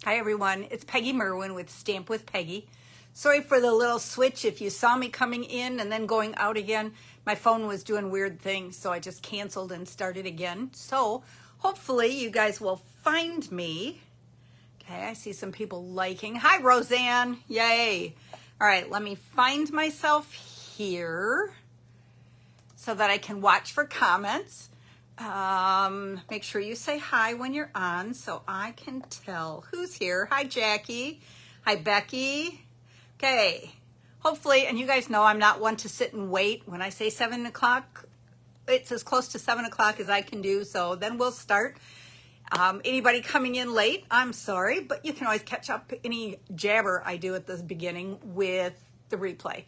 Hi everyone, it's Peggy Merwin with Stamp with Peggy. Sorry for the little switch. If you saw me coming in and then going out again, my phone was doing weird things, so I just canceled and started again. So hopefully you guys will find me. Okay, I see some people liking. Hi Roseanne, yay. All right, let me find myself here so that I can watch for comments. Make sure you say hi when you're on so I can tell who's here. Hi, Jackie. Hi, Becky. Okay. Hopefully, and you guys know I'm not one to sit and wait. When I say 7 o'clock, it's as close to 7 o'clock as I can do. So then we'll start. Anybody coming in late, I'm sorry, but you can always catch up any jabber I do at the beginning with the replay.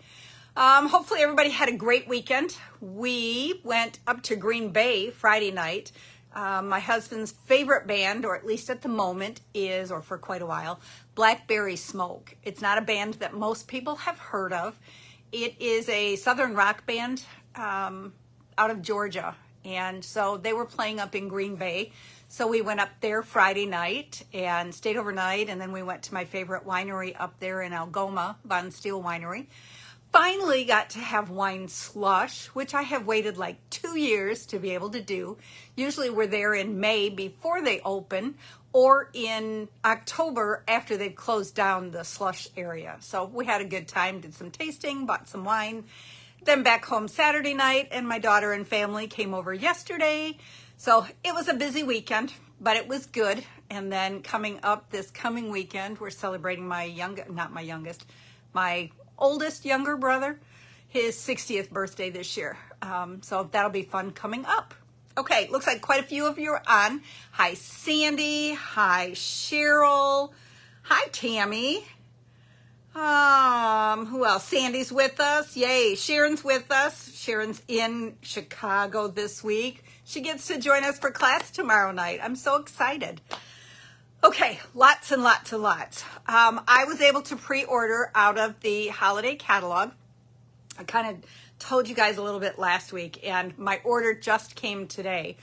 Hopefully everybody had a great weekend. We went up to Green Bay Friday night. My husband's favorite band, or at least at the moment, is, or for quite a while, Blackberry Smoke. It's not a band that most people have heard of. It is a southern rock band out of Georgia. And so they were playing up in Green Bay. So we went up there Friday night and stayed overnight. And then we went to my favorite winery up there in Algoma, Von Steele Winery. Finally got to have wine slush, which I have waited like 2 years to be able to do. Usually we're there in May before they open or in October after they've closed down the slush area. So we had a good time, did some tasting, bought some wine, then back home Saturday night, and my daughter and family came over yesterday. So it was a busy weekend, but it was good. And then coming up this coming weekend, we're celebrating my oldest younger brother, his 60th birthday this year. So that'll be fun coming up. Okay, looks like quite a few of you are on. Hi, Sandy. Hi, Cheryl. Hi, Tammy. Who else? Sandy's with us. Yay. Sharon's with us. Sharon's in Chicago this week. She gets to join us for class tomorrow night. I'm so excited. Okay, lots and lots and lots. I was able to pre-order out of the holiday catalog. I kind of told you guys a little bit last week, and my order just came today.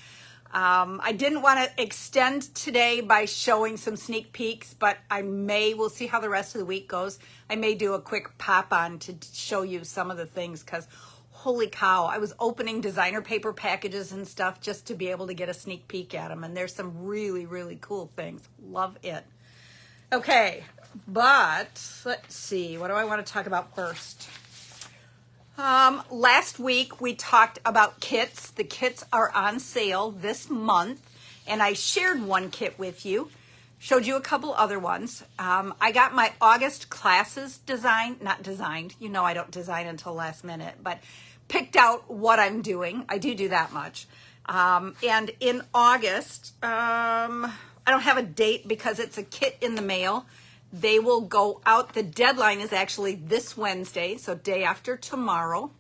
I didn't want to extend today by showing some sneak peeks, but we'll see how the rest of the week goes. I may do a quick pop-on to show you some of the things, because holy cow, I was opening designer paper packages and stuff just to be able to get a sneak peek at them. And there's some really, really cool things. Love it. Okay, but let's see. What do I want to talk about first? Last week we talked about kits. The kits are on sale this month. And I shared one kit with you. Showed you a couple other ones. I got my August classes not designed. You know I don't design until last minute, but picked out what I'm doing. I do that much. And in August, I don't have a date because it's a kit in the mail. They will go out. The deadline is actually this Wednesday, so day after tomorrow.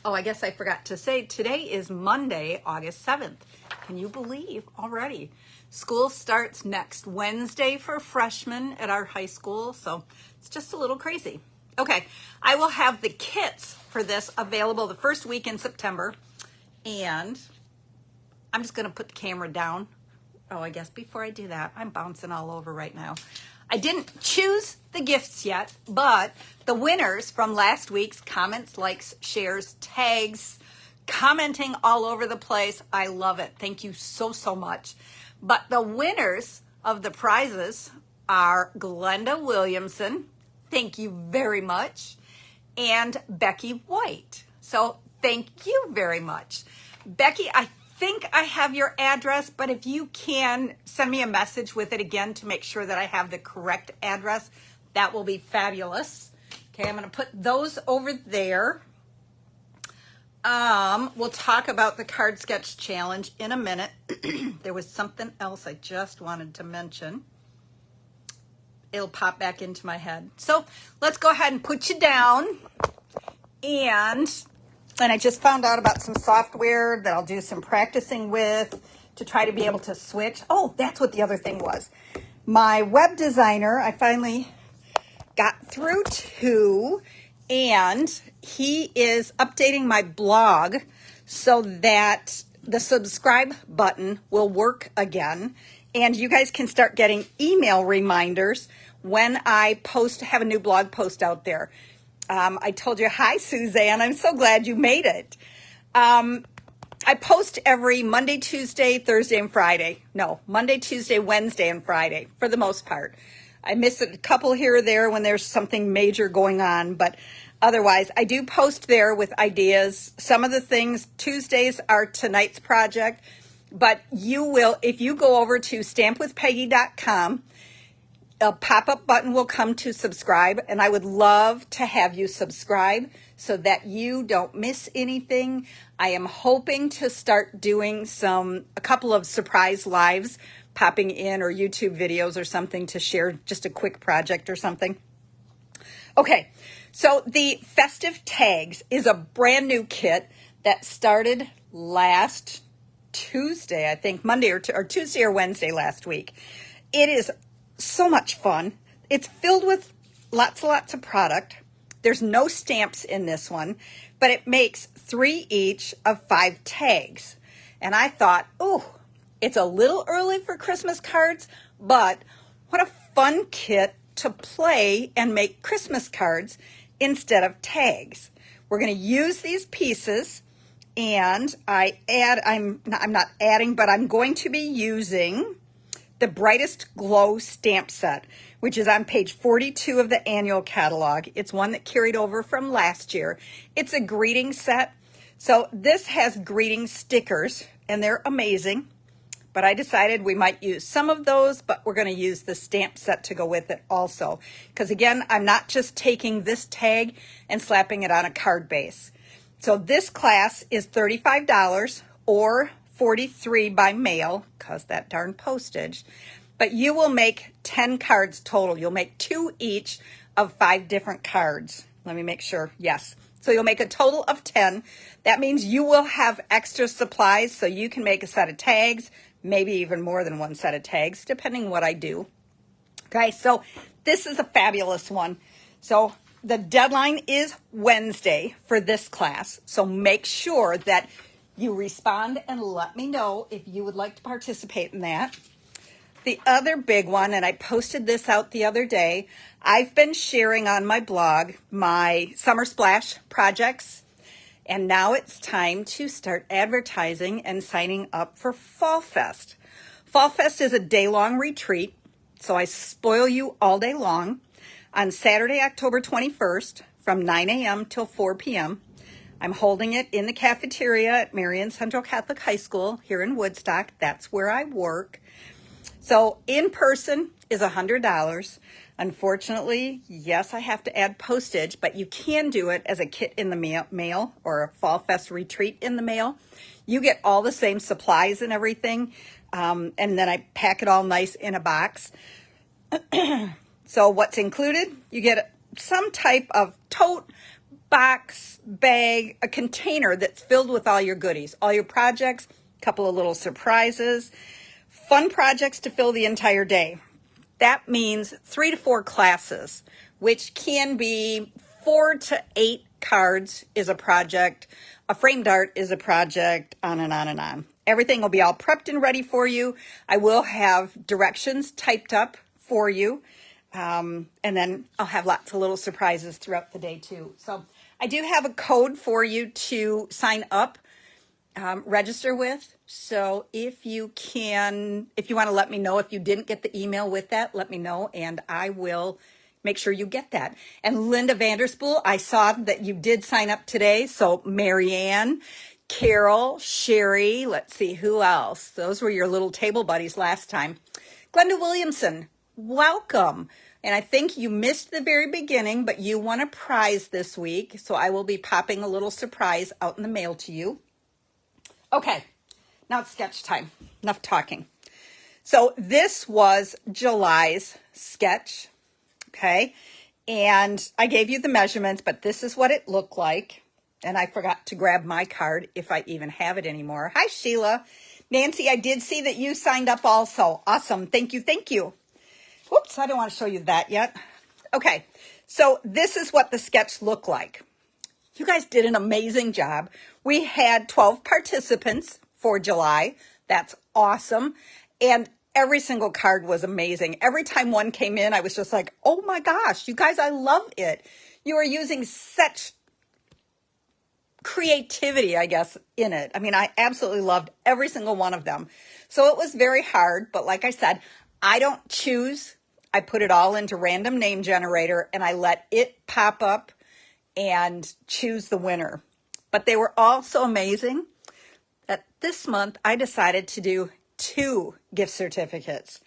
Oh, I guess I forgot to say today is Monday, August 7th. Can you believe already? School starts next Wednesday for freshmen at our high school, so it's just a little crazy. Okay, I will have the kits for this available the first week in September, and I'm just going to put the camera down. Oh, I guess before I do that, I'm bouncing all over right now. I didn't choose the gifts yet, but the winners from last week's comments, likes, shares, tags, commenting all over the place, I love it. Thank you so, so much. But the winners of the prizes are Glenda Williamson, thank you very much, and Becky White. So thank you very much. Becky, I think I have your address, but if you can send me a message with it again to make sure that I have the correct address, that will be fabulous. Okay, I'm going to put those over there. We'll talk about the card sketch challenge in a minute. There was something else I just wanted to mention. It'll pop back into my head. So let's go ahead and put you down. And I just found out about some software that I'll do some practicing with to try to be able to switch. Oh, that's what the other thing was. My web designer, I finally got through to, and he is updating my blog so that the subscribe button will work again. And you guys can start getting email reminders when I have a new blog post out there. I told you, hi, Suzanne. I'm so glad you made it. I post every Monday, Tuesday, Thursday, and Friday. No, Monday, Tuesday, Wednesday, and Friday for the most part. I miss a couple here or there when there's something major going on, but otherwise I do post there with ideas. Some of the things, Tuesdays are tonight's project, but you will, if you go over to stampwithpeggy.com, a pop-up button will come to subscribe, and I would love to have you subscribe so that you don't miss anything. I am hoping to start doing a couple of surprise lives popping in, or YouTube videos or something to share just a quick project or something. Okay, so the festive tags is a brand new kit that started last Tuesday, I think Monday or Tuesday or Wednesday last week. It is so much fun. It's filled with lots of product. There's no stamps in this one, but it makes 3 each of 5 tags. And I thought, oh, it's a little early for Christmas cards, but what a fun kit to play and make Christmas cards instead of tags. We're going to use these pieces, and I'm not adding, but I'm going to be using the Brightest Glow stamp set, which is on page 42 of the annual catalog. It's one that carried over from last year. It's a greeting set. So this has greeting stickers, and they're amazing. But I decided we might use some of those, but we're going to use the stamp set to go with it also. Because again, I'm not just taking this tag and slapping it on a card base. So this class is $35 or $43 by mail, because that darn postage. But you will make 10 cards total. You'll make 2 each of 5 different cards. Let me make sure. Yes. So you'll make a total of 10. That means you will have extra supplies, so you can make a set of tags, maybe even more than one set of tags, depending what I do. Okay, so this is a fabulous one. So the deadline is Wednesday for this class. So make sure that you respond and let me know if you would like to participate in that. The other big one, and I posted this out the other day, I've been sharing on my blog my Summer Splash projects, and now it's time to start advertising and signing up for Fall Fest. Fall Fest is a day-long retreat, so I spoil you all day long on Saturday, October 21st from 9 a.m. till 4 p.m. I'm holding it in the cafeteria at Marion Central Catholic High School here in Woodstock. That's where I work. So in person is $100. Unfortunately, yes, I have to add postage, but you can do it as a kit in the mail or a Fall Fest retreat in the mail. You get all the same supplies and everything, and then I pack it all nice in a box. So what's included? You get some type of tote, box, bag, a container that's filled with all your goodies, all your projects, a couple of little surprises, fun projects to fill the entire day. That means 3 to 4 classes, which can be 4 to 8 cards is a project. A framed art is a project, on and on and on. Everything will be all prepped and ready for you. I will have directions typed up for you. And then I'll have lots of little surprises throughout the day too. So I do have a code for you to sign up, register with. So if you want to let me know if you didn't get the email with that, let me know and I will make sure you get that. And Linda Vanderspool, I saw that you did sign up today. So Marianne, Carol, Sherry, let's see who else. Those were your little table buddies last time. Glenda Williamson, welcome. And I think you missed the very beginning, but you won a prize this week. So I will be popping a little surprise out in the mail to you. Okay, now it's sketch time. Enough talking. So this was July's sketch, okay? And I gave you the measurements, but this is what it looked like. And I forgot to grab my card if I even have it anymore. Hi, Sheila. Nancy, I did see that you signed up also. Awesome. Thank you. Thank you. Whoops, I don't want to show you that yet. Okay, so this is what the sketch looked like. You guys did an amazing job. We had 12 participants for July. That's awesome. And every single card was amazing. Every time one came in, I was just like, oh my gosh, you guys, I love it. You are using such creativity, I guess, in it. I mean, I absolutely loved every single one of them. So it was very hard, but like I said, I don't choose. I put it all into random name generator and I let it pop up and choose the winner. But they were all so amazing that this month I decided to do 2 gift certificates.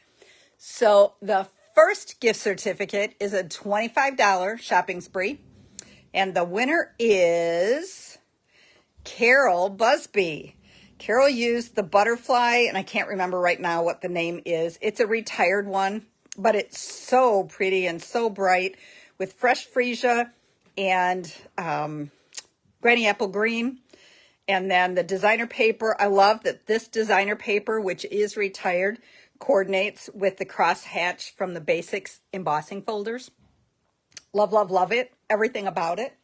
So the first gift certificate is a $25 shopping spree. And the winner is Carol Busby. Carol used the butterfly, and I can't remember right now what the name is. It's a retired one, but it's so pretty and so bright with fresh freesia and granny apple green. And then the designer paper. I love that this designer paper, which is retired, coordinates with the crosshatch from the basics embossing folders. Love, love, love it. Everything about it.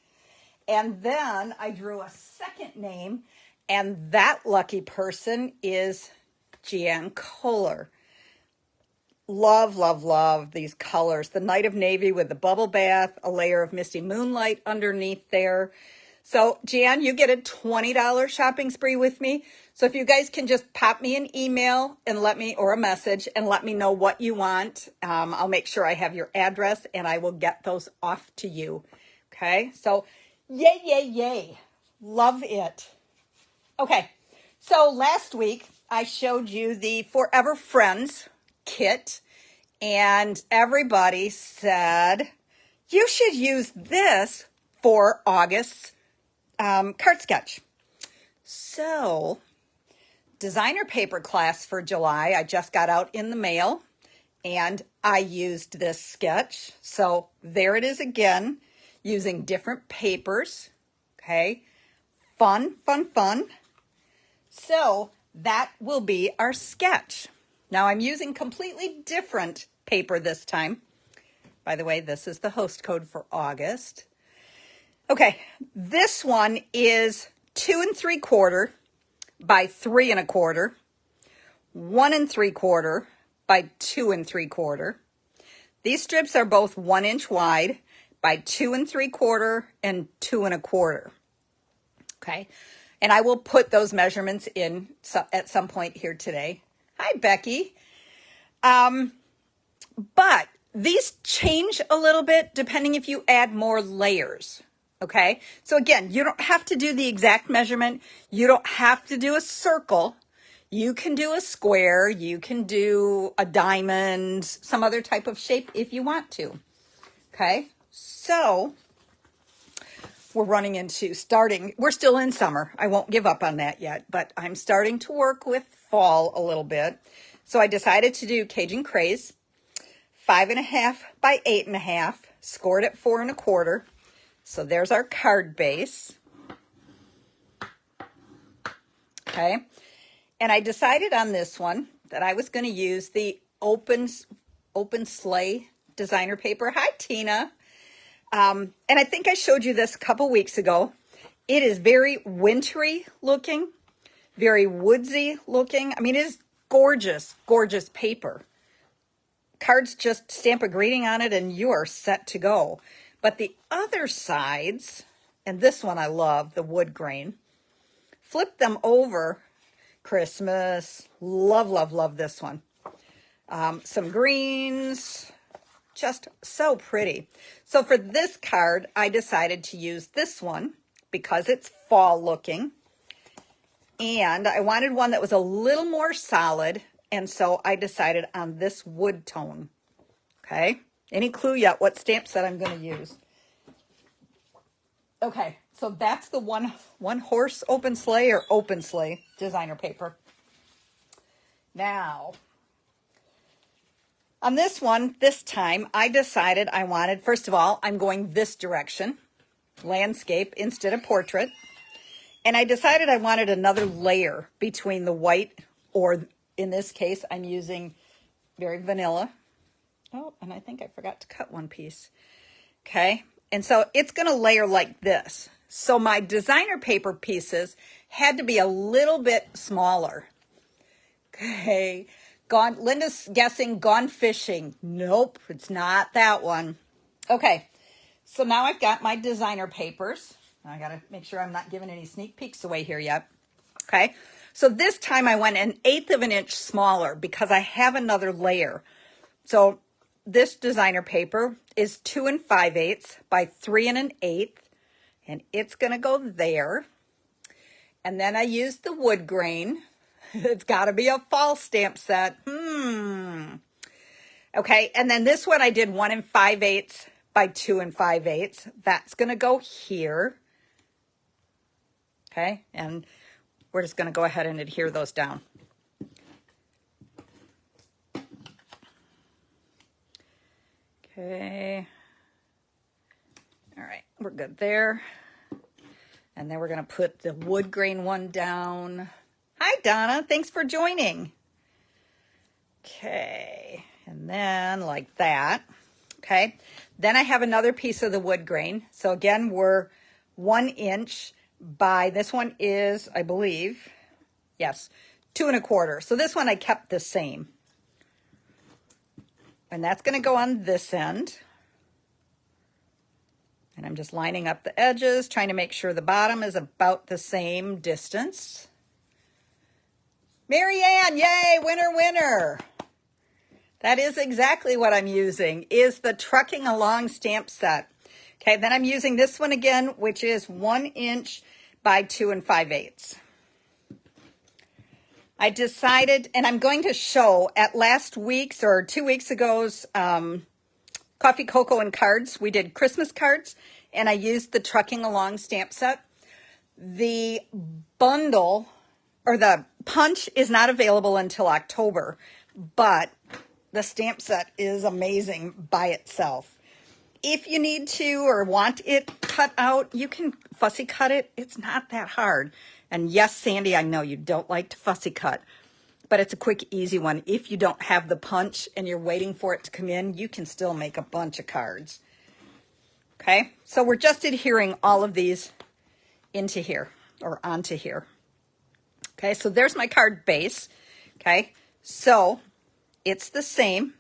And then I drew a second name, and that lucky person is Jan Kohler. Love, love, love these colors. The Night of Navy with the bubble bath, a layer of misty moonlight underneath there. So Jan, you get a $20 shopping spree with me. So if you guys can just pop me an email and let me, or a message, and let me know what you want, I'll make sure I have your address and I will get those off to you. Okay, so yay, yay, yay. Love it. Okay, so last week I showed you the Forever Friends kit, and everybody said you should use this for August's card sketch. So, designer paper class for July, I just got out in the mail, and I used this sketch. So there it is again, using different papers. Okay, fun, fun, fun. So that will be our sketch. Now I'm using completely different paper this time. By the way, this is the host code for August. Okay, this one is 2 3/4 by 3 1/4, 1 3/4 by 2 3/4. These strips are both 1 inch wide by 2 3/4 and 2 1/4. Okay, and I will put those measurements in at some point here today. Hi, Becky. But these change a little bit depending if you add more layers. Okay, so again, you don't have to do the exact measurement. You don't have to do a circle. You can do a square. You can do a diamond, some other type of shape if you want to. Okay, so we're running into we're still in summer. I won't give up on that yet, but I'm starting to work with fall a little bit. So I decided to do Cajun Craze, 5.5 by 8.5, scored at 4 1/4. So there's our card base. Okay. And I decided on this one that I was going to use the open Sleigh designer paper. Hi, Tina. And I think I showed you this a couple weeks ago. It is very wintry looking, very woodsy looking. I mean, it is gorgeous, gorgeous paper. Cards, just stamp a greeting on it and you are set to go. But the other sides, and this one I love, the wood grain, flip them over. Christmas, love, love, love this one. Some greens, just so pretty. So for this card, I decided to use this one because it's fall looking. And I wanted one that was a little more solid. And so I decided on this wood tone. Okay. Any clue yet what stamp set I'm going to use? Okay. So that's the one horse open sleigh or open sleigh designer paper. Now, on this one, this time, I decided I wanted, first of all, I'm going this direction, landscape instead of portrait. And I decided I wanted another layer between the white, or in this case, I'm using very vanilla. Oh, and I think I forgot to cut one piece. Okay, and so it's going to layer like this. So my designer paper pieces had to be a little bit smaller. Okay, Linda's guessing gone fishing. Nope, it's not that one. Okay, so now I've got my designer papers. I got to make sure I'm not giving any sneak peeks away here yet. Okay, so this time I went 1/8 of an inch smaller because I have another layer. So this designer paper is 2 5/8 by 3 1/8, and it's going to go there. And then I used the wood grain. It's got to be a fall stamp set. Okay, and then this one I did 1 5/8 by 2 5/8. That's going to go here. Okay, and we're just going to go ahead and adhere those down. Okay. All right, we're good there. And then we're going to put the wood grain one down. Hi, Donna. Thanks for joining. Okay, and then like that. Okay, then I have another piece of the wood grain. So again, we're 1 inch by, this one is, I believe, yes, 2 1/4. So this one I kept the same. And that's going to go on this end. And I'm just lining up the edges, trying to make sure the bottom is about the same distance. Marianne, yay, winner, winner. That is exactly what I'm using, is the Trucking Along stamp set. Okay, then I'm using this one again, which is 1 inch by 2 5/8. I decided, and I'm going to show at last week's or 2 weeks ago's Coffee, Cocoa, and Cards. We did Christmas cards, and I used the Trucking Along stamp set. The bundle, or the punch, is not available until October, but the stamp set is amazing by itself. If you need to or want it cut out, you can fussy cut it. It's not that hard. And yes, Sandy, I know you don't like to fussy cut, but it's a quick, easy one. If you don't have the punch and you're waiting for it to come in, you can still make a bunch of cards. Okay, so we're just adhering all of these into here or onto here. Okay, so there's my card base. Okay, so it's the same.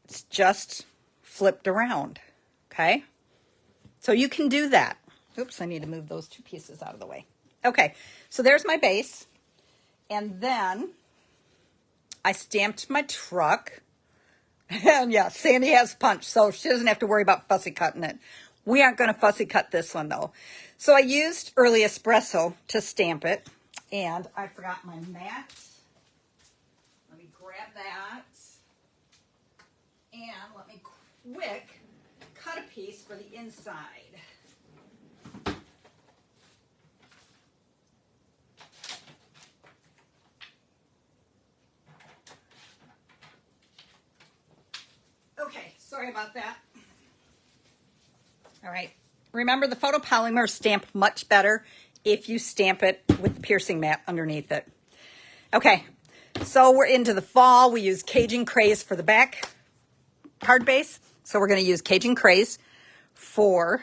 It's just flipped around. Okay, so you can do that. Oops, I need to move those two pieces out of the way. Okay, so there's my base. And then I stamped my truck. And yeah, Sandy has punch, so she doesn't have to worry about fussy cutting it. We aren't going to fussy cut this one, though. So I used Early Espresso to stamp it. And I forgot my mat. Let me grab that. And let me quick cut a piece for the inside. Okay, sorry about that. All right, remember the photopolymer stamp much better if you stamp it with the piercing mat underneath it. Okay, so we're into the fall. We use Cajun Craze for the back card base. So we're going to use Cajun Craze for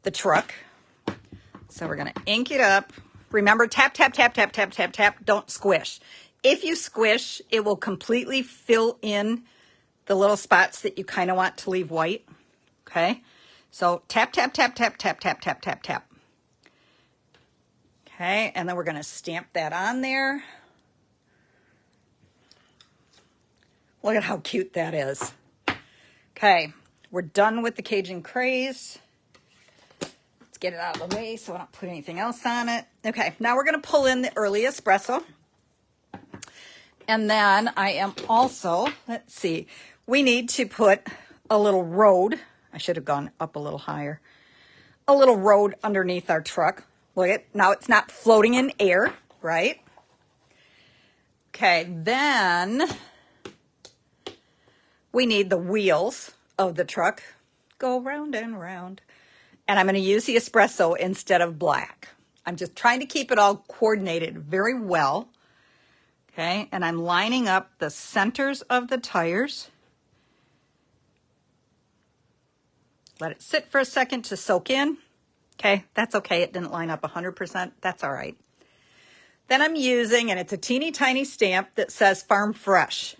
the truck. So we're going to ink it up. Remember, tap, tap, tap, tap, tap, tap, tap. Don't squish. If you squish, it will completely fill in the little spots that you kind of want to leave white. Okay, so tap, tap, tap, tap, tap, tap, tap, tap, tap. Okay, and then we're going to stamp that on there. Look at how cute that is. Okay, we're done with the Cajun Craze. Let's get it out of the way so I don't put anything else on it. Okay, now we're going to pull in the Early Espresso. And then I am also, let's see, we need to put a little road. I should have gone up a little higher. A little road underneath our truck. Look at, now it's not floating in air, right? Okay, then we need the wheels of the truck. Go round and round. And I'm going to use the espresso instead of black. I'm just trying to keep it all coordinated very well. Okay, and I'm lining up the centers of the tires. Let it sit for a second to soak in. Okay, that's okay. It didn't line up 100%. That's all right. Then I'm using, and it's a teeny tiny stamp that says Farm Fresh.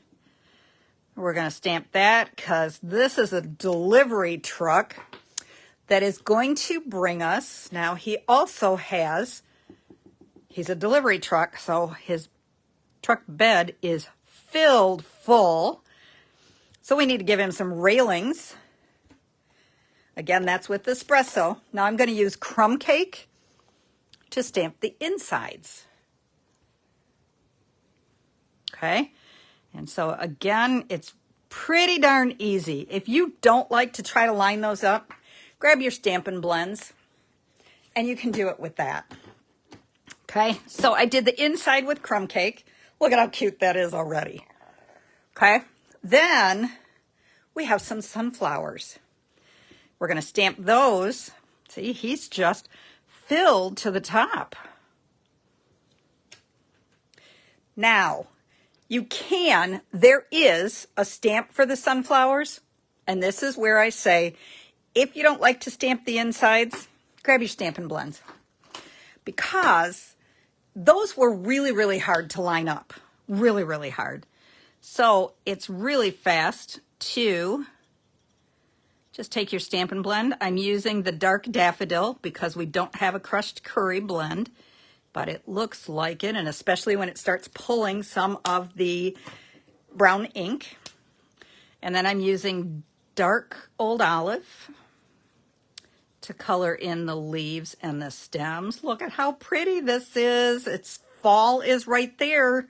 We're going to stamp that because this is a delivery truck that is going to bring us. Now he also has, he's a delivery truck, so his truck bed is filled full. So we need to give him some railings. Again, that's with espresso. Now I'm going to use crumb cake to stamp the insides. Okay, and so again, it's pretty darn easy. If you don't like to try to line those up, grab your Stampin' Blends and you can do it with that. Okay, so I did the inside with crumb cake. Look at how cute that is already. Okay, then we have some sunflowers. We're going to stamp those. See, he's just filled to the top. Now, there is a stamp for the sunflowers, and this is where I say, if you don't like to stamp the insides, grab your Stampin' Blends, because those were really, really hard to line up, really, really hard. So it's really fast to just take your Stampin' Blend. I'm using the dark daffodil because we don't have a crushed curry blend, but it looks like it, and especially when it starts pulling some of the brown ink. And then I'm using dark old olive to color in the leaves and the stems. Look at how pretty this is. It's fall is right there.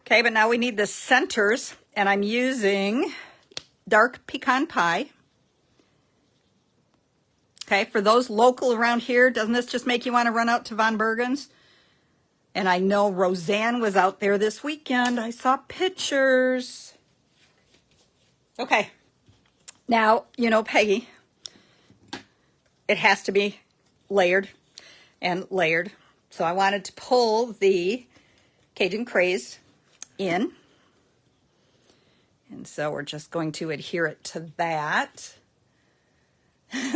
Okay, but now we need the centers, and I'm using dark pecan pie. Okay, for those local around here, doesn't this just make you want to run out to Von Bergen's? And I know Roseanne was out there this weekend. I saw pictures. Okay, now, you know Peggy, it has to be layered and layered. So I wanted to pull the Cajun Craze in. And so we're just going to adhere it to that.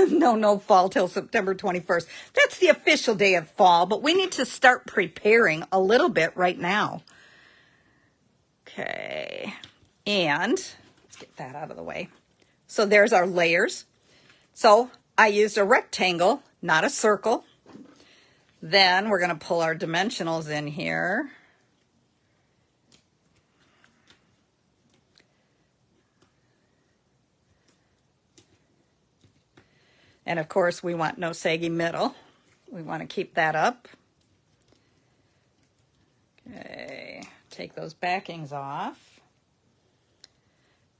No fall till September 21st. That's the official day of fall, but we need to start preparing a little bit right now. Okay, and let's get that out of the way. So there's our layers. So I used a rectangle, not a circle. Then we're going to pull our dimensionals in here. And of course, we want no saggy middle. We want to keep that up. Okay, take those backings off.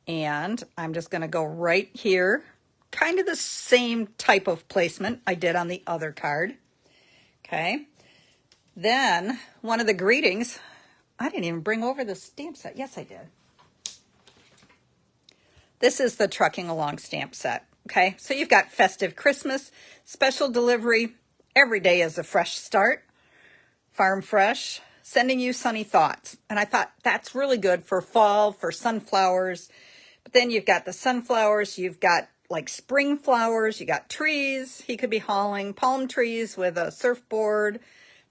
And I'm just going to go right here. Kind of the same type of placement I did on the other card. Okay. Then, one of the greetings, I didn't even bring over the stamp set. Yes, I did. This is the Trucking Along stamp set. Okay, so you've got Festive Christmas, Special Delivery, Every Day is a Fresh Start, Farm Fresh, Sending You Sunny Thoughts. And I thought that's really good for fall, for sunflowers. But then you've got the sunflowers, you've got like spring flowers, you got trees. He could be hauling palm trees with a surfboard.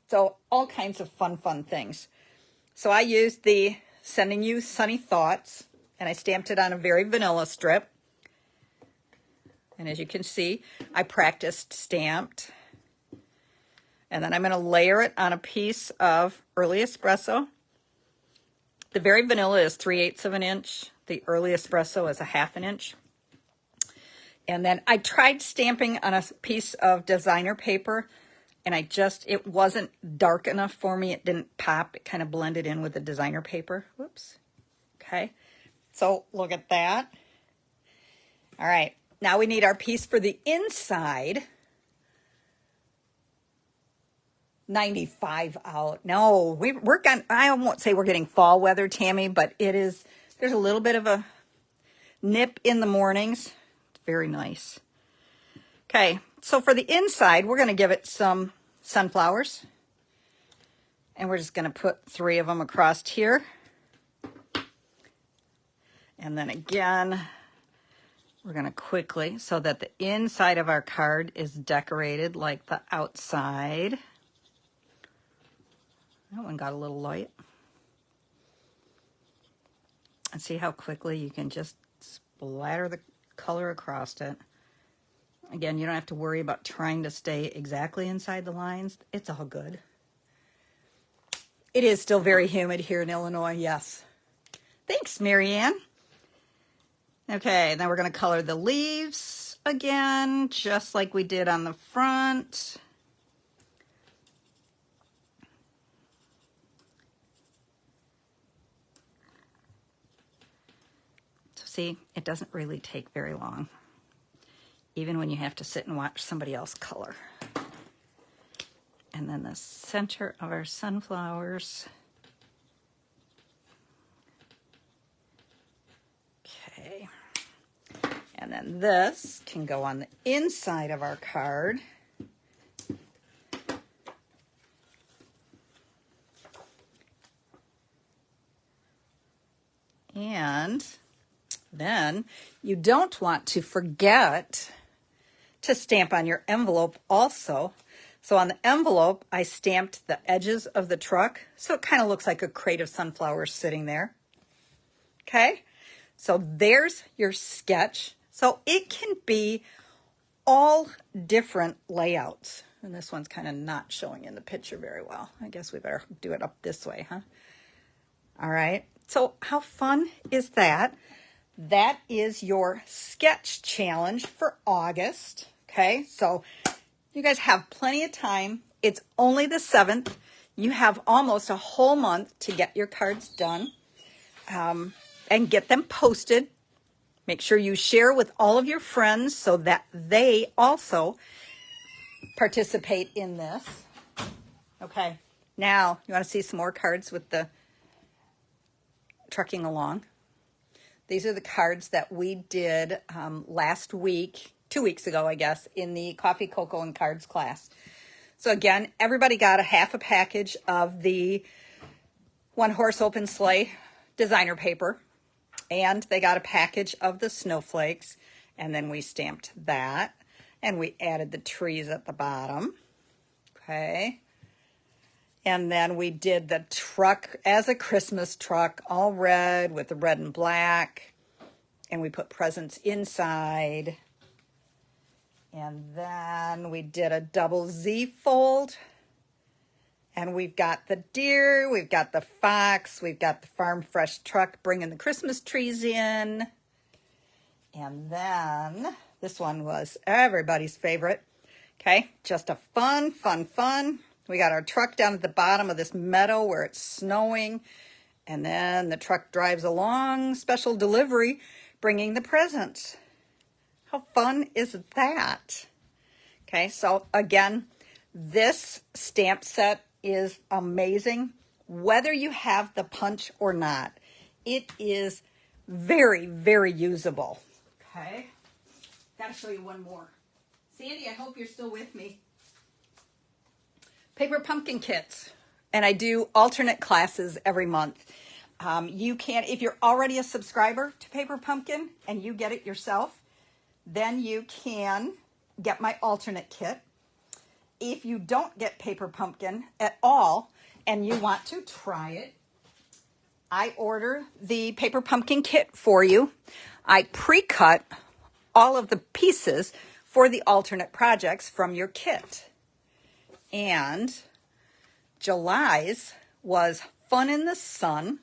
So all kinds of fun things. So I used the Sending You Sunny Thoughts, and I stamped it on a very vanilla strip. And as you can see, I practiced stamped. And then I'm going to layer it on a piece of early espresso. The very vanilla is 3/8 of an inch. The early espresso is a 1/2 inch. And then I tried stamping on a piece of designer paper, and it wasn't dark enough for me. It didn't pop. It kind of blended in with the designer paper. Whoops. Okay. So look at that. All right. Now we need our piece for the inside. 95 out. No, I won't say we're getting fall weather, Tammy, but there's a little bit of a nip in the mornings. It's very nice. Okay, so for the inside, we're going to give it some sunflowers. And we're just going to put 3 of them across here. And then again, we're going to quickly, so that the inside of our card is decorated like the outside. one got a little light. And see how quickly you can just splatter the color across it. Again, you don't have to worry about trying to stay exactly inside the lines. It's all good. It is still very humid here in Illinois, yes. Thanks, Marianne. Okay, then we're going to color the leaves again, just like we did on the front. So see, it doesn't really take very long, even when you have to sit and watch somebody else color. And then the center of our sunflowers. Okay. And then this can go on the inside of our card. And then you don't want to forget to stamp on your envelope also. So on the envelope, I stamped the edges of the truck, so it kind of looks like a crate of sunflowers sitting there. Okay, so there's your sketch. So it can be all different layouts. And this one's kind of not showing in the picture very well. I guess we better do it up this way, huh? All right, so how fun is that? That is your sketch challenge for August. Okay, so you guys have plenty of time. It's only the 7th. You have almost a whole month to get your cards done and get them posted. Make sure you share with all of your friends so that they also participate in this. Okay, now you want to see some more cards with the trucking along. These are the cards that we did last week, 2 weeks ago, I guess, in the Coffee, Cocoa, and Cards class. So again, everybody got a half a package of the One Horse Open Sleigh designer paper, and they got a package of the snowflakes, and then we stamped that, and we added the trees at the bottom. Okay. And then we did the truck as a Christmas truck, all red with the red and black, and we put presents inside. And then we did a double Z fold. And we've got the deer, we've got the fox, we've got the farm fresh truck bringing the Christmas trees in. And then this one was everybody's favorite. Okay, just a fun. We got our truck down at the bottom of this meadow where it's snowing. And then the truck drives along, special delivery, bringing the presents. How fun is that? Okay, so again, this stamp set is amazing. Whether you have the punch or not, it is very, very usable. Okay, gotta show you one more. Sandy, I hope you're still with me. Paper pumpkin kits. And I do alternate classes every month. You can, if you're already a subscriber to Paper Pumpkin and you get it yourself, then you can get my alternate kit. If you don't get Paper Pumpkin at all and you want to try it, I order the Paper Pumpkin kit for you. I pre-cut all of the pieces for the alternate projects from your kit. And July's was Fun in the Sun.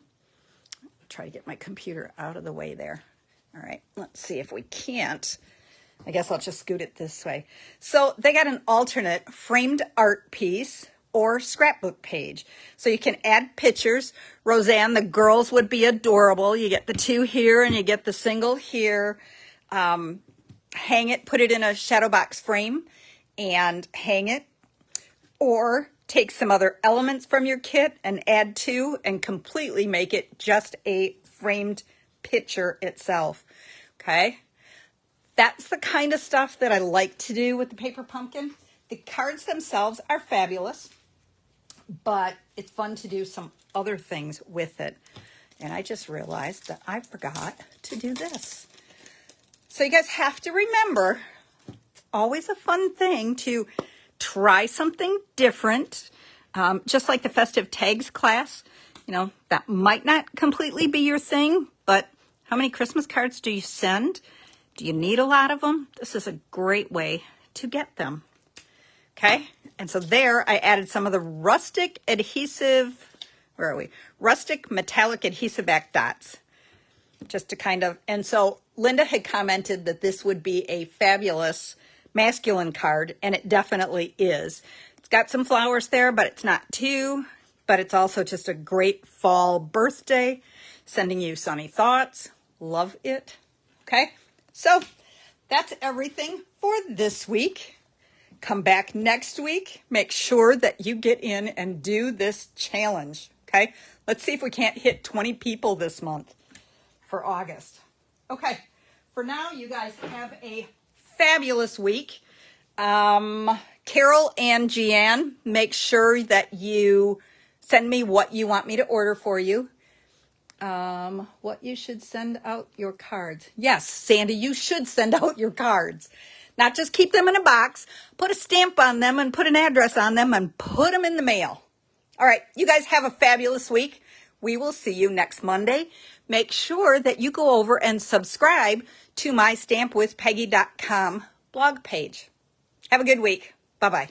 Try to get my computer out of the way there. All right, let's see if we can't. I guess I'll just scoot it this way. So they got an alternate framed art piece or scrapbook page. So you can add pictures. Roseanne, the girls would be adorable. You get the two here and you get the single here. Hang it, put it in a shadow box frame and hang it. Or take some other elements from your kit and add to and completely make it just a framed picture itself. Okay? That's the kind of stuff that I like to do with the Paper Pumpkin. The cards themselves are fabulous, but it's fun to do some other things with it. And I just realized that I forgot to do this. So you guys have to remember, it's always a fun thing to try something different. Just like the festive tags class, you know, that might not completely be your thing, but how many Christmas cards do you send? Do you need a lot of them? This is a great way to get them. Okay, and so there I added some of the rustic adhesive, where are we? Rustic metallic adhesive back dots. Just to kind of, and so Linda had commented that this would be a fabulous masculine card, and it definitely is. It's got some flowers there, but it's not too, but it's also just a great fall birthday, sending you sunny thoughts. Love it. Okay, so that's everything for this week. Come back next week. Make sure that you get in and do this challenge. Okay, let's see if we can't hit 20 people this month for August. Okay, for now, you guys have a fabulous week. Carol and Jeanne, make sure that you send me what you want me to order for you. What you should send out your cards. Yes, Sandy, you should send out your cards. Not just keep them in a box, put a stamp on them and put an address on them and put them in the mail. All right, you guys have a fabulous week. We will see you next Monday. Make sure that you go over and subscribe to my stampwithpeggy.com blog page. Have a good week. Bye-bye.